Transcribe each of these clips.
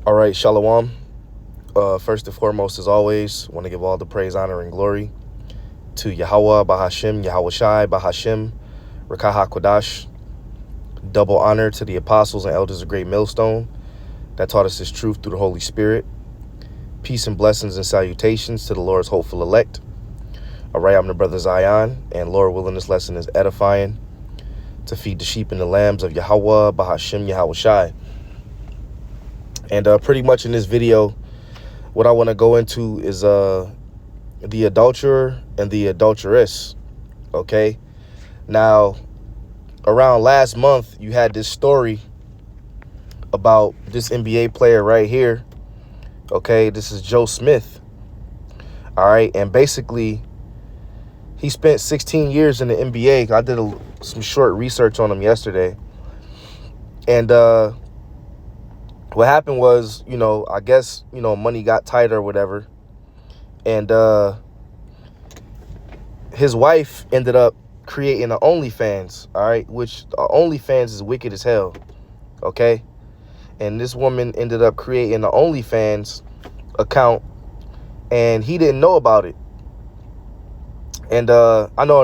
All right, Shalom. First and foremost, as always, want to give all the praise, honor, and glory to Yahweh, Bahashim, Yahweh Shai, Bahashim, Rakaha Kodash. Double honor to the apostles and elders of Great Millstone that taught us this truth through the Holy Spirit. Peace and blessings and salutations to the Lord's hopeful elect. All right, I'm the brother Zion, and Lord willing, this lesson is edifying to feed the sheep and the lambs of Yahweh, Bahashim, Yahweh Shai. And pretty much in this video, what I want to go into is the adulterer and the adulteress. Okay, now around last month, you had this story about this NBA player right here. Okay, this is Joe Smith. All right, and basically, he spent 16 years in the NBA. I did some short research on him yesterday, and what happened was, I guess, money got tight or whatever. And his wife ended up creating an OnlyFans, all right, which OnlyFans is wicked as hell, okay? And this woman ended up creating an OnlyFans account, and he didn't know about it. And I know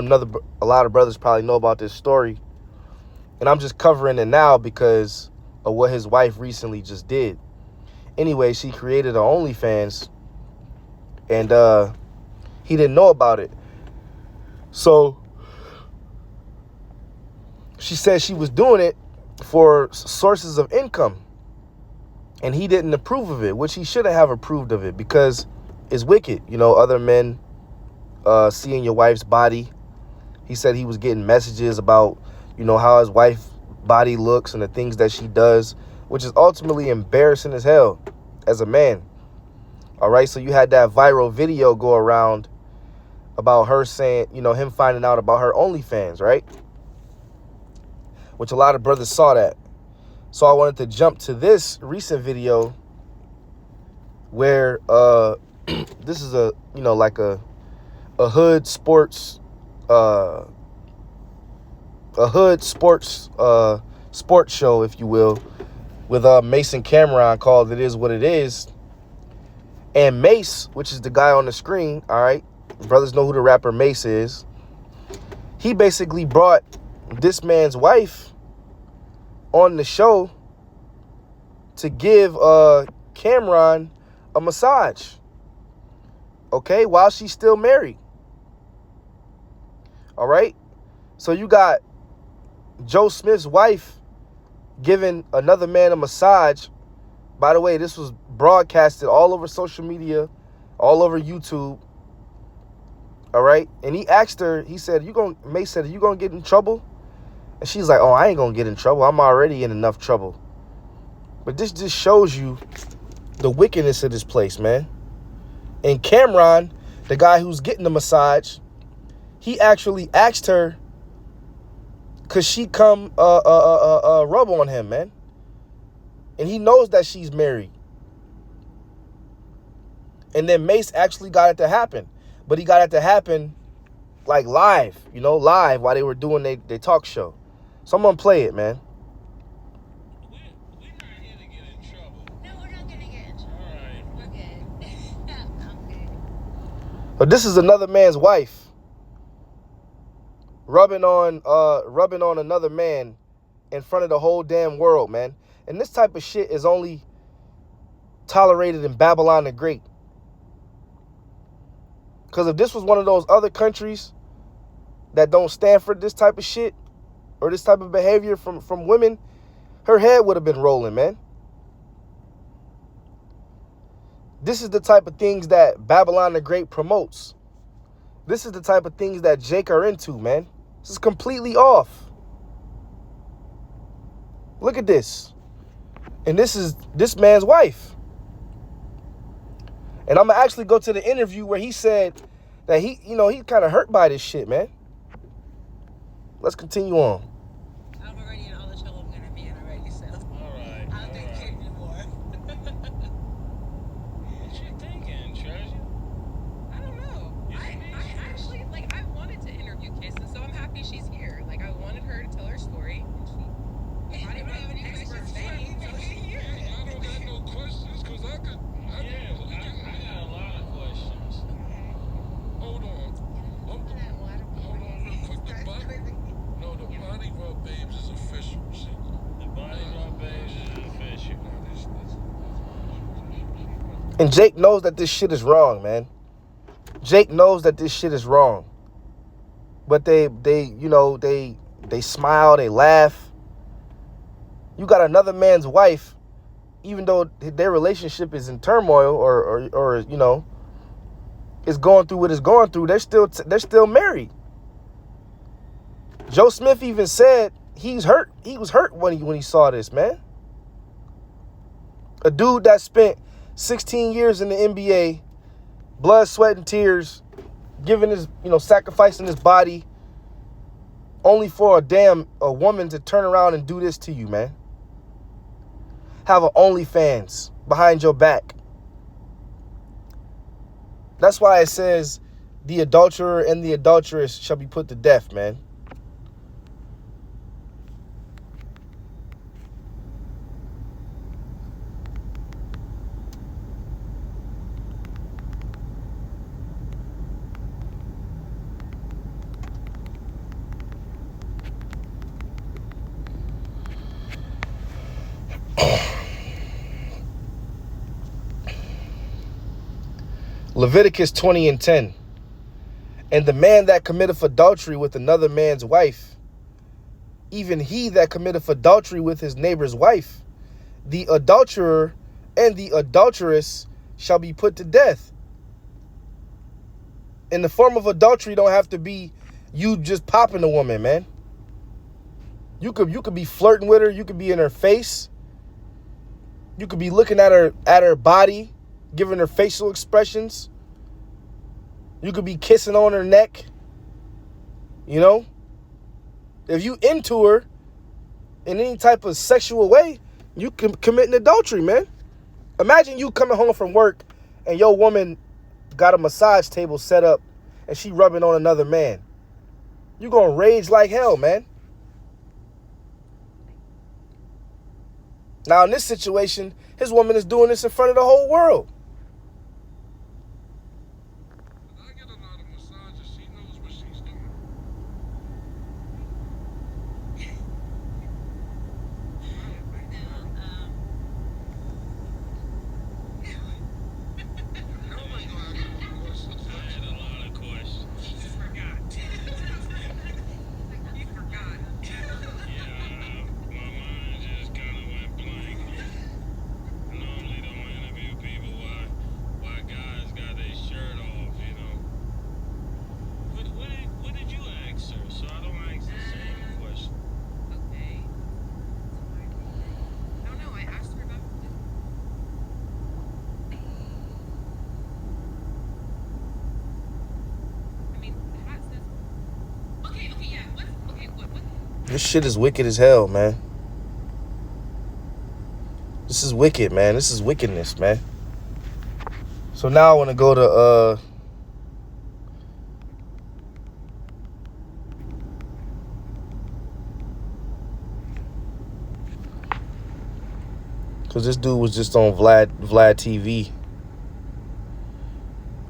a lot of brothers probably know about this story, and I'm just covering it now because of what his wife recently just did. Anyway, she created an OnlyFans, and he didn't know about it. So she said she was doing it for sources of income, and he didn't approve of it, which he shouldn't have approved of it because it's wicked. Other men seeing your wife's body. He said he was getting messages about, how his wife's body looks and the things that she does, which is ultimately embarrassing as hell as a man. All right, so you had that viral video go around about her saying, him finding out about her OnlyFans, right? Which a lot of brothers saw that. So I wanted to jump to this recent video where this is a hood sports sports show, if you will, with Mason Cameron, called It Is What It Is. And Mace, which is the guy on the screen, all right, brothers know who the rapper Mace is. He basically brought this man's wife on the show to give Cameron a massage, okay, while she's still married. All right, so you got Joe Smith's wife giving another man a massage. By the way, this was broadcasted all over social media, all over YouTube. All right. And he asked her, he said, Mace said, are you going to get in trouble? And she's like, oh, I ain't going to get in trouble. I'm already in enough trouble. But this just shows you the wickedness of this place, man. And Cameron, the guy who's getting the massage, he actually asked her, could she come rub on him, man? And he knows that she's married. And then Mace actually got it to happen. But he got it to happen like live, live while they were doing their talk show. So I'm going to play it, man. We're not here to get in trouble. No, we're not going to get in trouble. All right. We're good. I'm good. But this is another man's wife rubbing on another man in front of the whole damn world, man. And this type of shit is only tolerated in Babylon the Great. Because if this was one of those other countries that don't stand for this type of shit or this type of behavior from women, her head would have been rolling, man. This is the type of things that Babylon the Great promotes. This is the type of things that Jake are into, man. This is completely off. Look at this. And this is this man's wife. And I'm going to actually go to the interview where he said that he kind of hurt by this shit, man. Let's continue on. I'm already in all the trouble I'm going to be in already, so All right. I don't think care anymore. What you thinking, treasure? I don't know. I actually, I wanted to interview Kiss, and so I'm happy she's here. I wanted her to tell her story, and I didn't have any questions. I don't got no questions. And Jake knows that this shit is wrong, man. Jake knows that this shit is wrong. But they smile, they laugh. You got another man's wife, even though their relationship is in turmoil or is going through what it's going through, they're still married. Joe Smith even said he's hurt. He was hurt when he saw this, man. A dude that spent 16 years in the NBA, blood, sweat, and tears, giving his, sacrificing his body, only for a woman to turn around and do this to you, man. Have an OnlyFans behind your back. That's why it says the adulterer and the adulteress shall be put to death, man. Leviticus 20:10. And the man that committeth adultery with another man's wife, even he that committeth adultery with his neighbor's wife, the adulterer and the adulteress shall be put to death. And the form of adultery don't have to be you just popping a woman, man. You could be flirting with her, you could be in her face, you could be looking at her body, giving her facial expressions. You could be kissing on her neck. If you into her in any type of sexual way, you can commit an adultery, man. Imagine you coming home from work and your woman got a massage table set up and she rubbing on another man. You gonna rage like hell, man. Now in this situation, his woman is doing this in front of the whole world. I get a lot of massages. She knows what she's doing. Nobody's gonna ask me more questions. I had a lot of questions. He just forgot. He forgot. Yeah, my mind just kind of went blank. I normally don't interview people why guys got their shirt off, What did you ask her? So I don't ask the same question. Okay. I don't know. I asked her about this. I mean, the hat says. Okay, yeah. What? This shit is wicked as hell, man. This is wicked, man. This is wickedness, man. So now I want to go to because this dude was just on Vlad TV,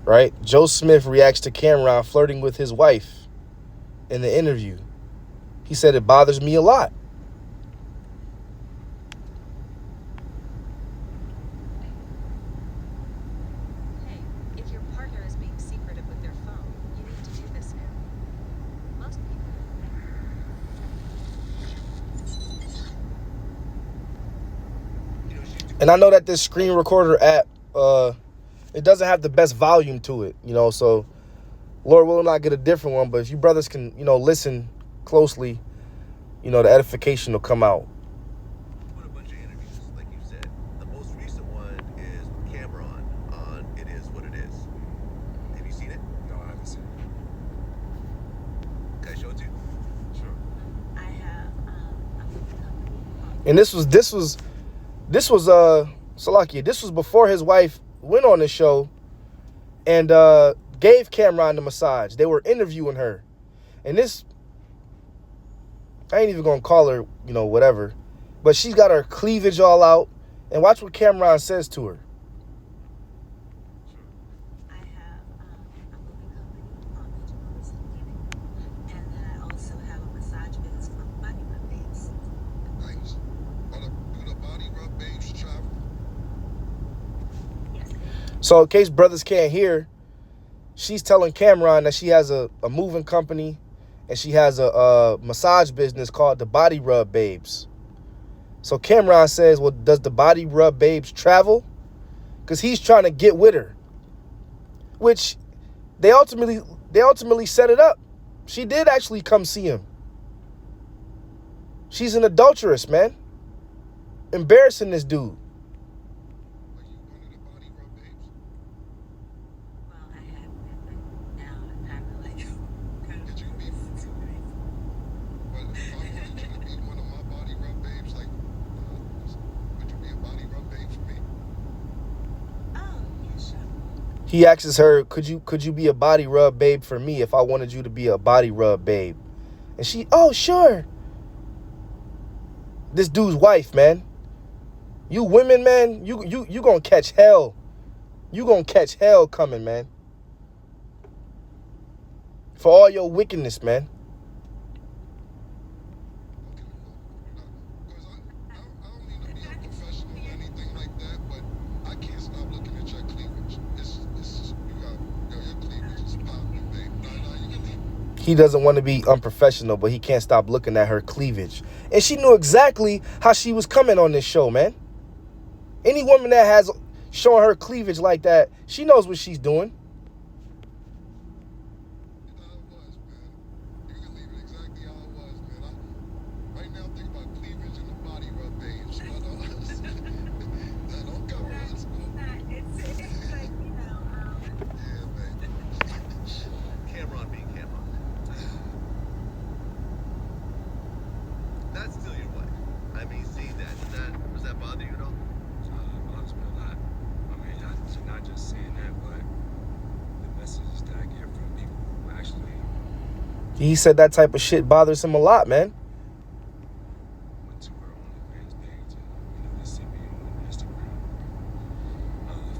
right? Joe Smith reacts to Cameron flirting with his wife in the interview. He said, it bothers me a lot. Hey, if your partner is being secretive with their phone, you need to do this now. Most people. And I know that this screen recorder app, it doesn't have the best volume to it, so Lord will not get a different one. But if you brothers can, listen closely, the edification will come out. Put a bunch of interviews, like you said. The most recent one is with Cameron on It Is What It Is. Have you seen it? No, I haven't seen it. Can I show it to you? Sure. I have a company. And this was Salakia. This was before his wife went on the show and gave Cameron the massage. They were interviewing her. And this, I ain't even gonna call her, whatever. But she's got her cleavage all out. And watch what Cameron says to her. I have a moving company called Digital Living, and then I also have a massage business called Body Rub Babes. Nice. Do the body rub babes travel? Yes. So in case brothers can't hear, she's telling Cameron that she has a moving company and she has a massage business called the Body Rub Babes. So Cameron says, well, does the Body Rub Babes travel? Because he's trying to get with her. Which they ultimately set it up. She did actually come see him. She's an adulteress, man. Embarrassing this dude. Like you wanted a body rub, babes. Well, I have been, but now I'm kind of like, kind Did you of be? But if I wanted you to be one of my body rub babes, like, would you be a body rub babe for me? Oh, yeah, sure. He asks her, could you be a body rub babe for me if I wanted you to be a body rub babe? And she, oh, sure. This dude's wife, man. You women, man, you gonna catch hell. You gonna catch hell coming, man. For all your wickedness, man. Okay, because I don't mean to be unprofessional or anything like that, but I can't stop looking at your cleavage. It's just, your cleavage is popping, babe. Nah, you can leave. He doesn't want to be unprofessional, but he can't stop looking at her cleavage. And she knew exactly how she was coming on this show, man. Any woman that has showing her cleavage like that, she knows what she's doing. You know how it was, man. You can leave it exactly how it was, man. Right now, think about cleavage and the body rub, babes. Don't cover us. It's like, you know, Yeah, babe. Cameron being Cameron. That's still your wife. I mean, seeing that, does that bother you at all? Bothers me a lot. I mean, not just saying that, but the messages that I get from people who actually He said that type of shit bothers him a lot, man. went to her OnlyFans page and, they see me on Instagram,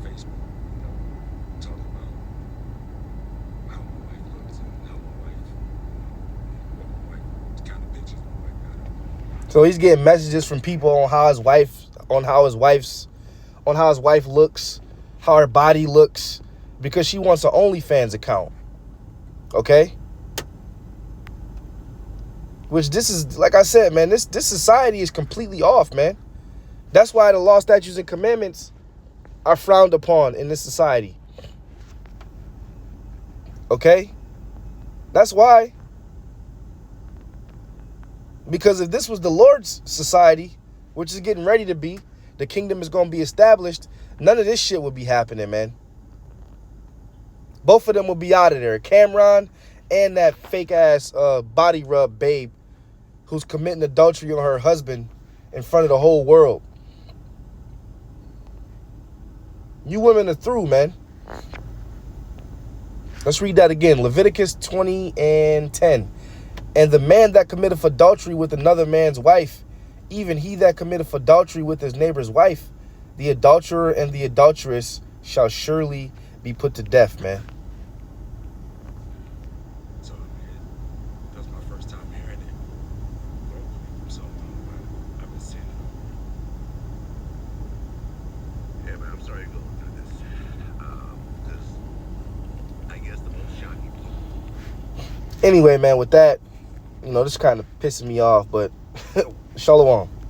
Facebook, talking about how my wife looks and how my wife, what my wife, kind of pictures my wife got. So he's getting messages from people on how his wife looks, how her body looks, because she wants an OnlyFans account. Okay? Which this is, like I said, man, this society is completely off, man. That's why the law, statutes, and commandments are frowned upon in this society. Okay? That's why. Because if this was the Lord's society, which is getting ready to be, the kingdom is going to be established, none of this shit would be happening, man. Both of them will be out of there. Cameron and that fake-ass body rub babe who's committing adultery on her husband in front of the whole world. You women are through, man. Let's read that again. Leviticus 20:10. And the man that committeth adultery with another man's wife, even he that committeth adultery with his neighbor's wife, the adulterer and the adulteress shall surely be put to death, man. So, that was my first time hearing it vocally from someone, but I've been seeing it. Yeah, man, I'm sorry you're going through this. Because I guess the most shocking Anyway, man, with that, this kind of pissing me off, but shalom.